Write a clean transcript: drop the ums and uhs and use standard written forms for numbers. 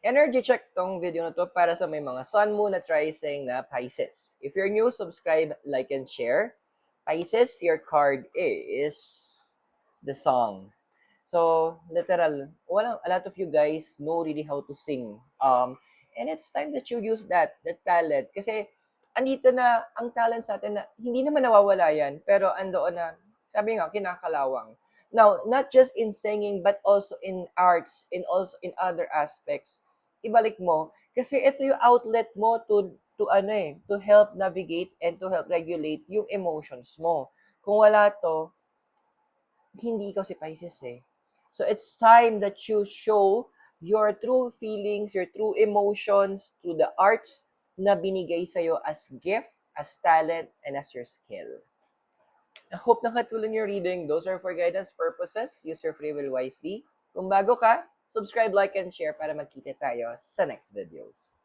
Energy check tong video na to para sa may mga Sun, Moon, at Rising na Pisces. If you're new, subscribe, like, and share. Pisces, your card is the song. So, literal, a lot of you guys know really how to sing. And it's time that you use that talent. Kasi, andito na ang talent sa atin na hindi naman nawawala yan, pero andoon na, sabi nga, kinakalawang. Now, not just in singing, but also in arts, and also in other aspects. Ibalik mo, kasi ito yung outlet mo to help navigate and to help regulate yung emotions mo. Kung wala to, hindi ikaw si Pisces eh. So it's time that you show your true feelings, your true emotions through the arts na binigay sa'yo as gift, as talent, and as your skill. I hope nakatulong yung reading. Those are for guidance purposes. Use your free will wisely. Kung bago ka, subscribe, like, and share para magkita tayo sa next videos.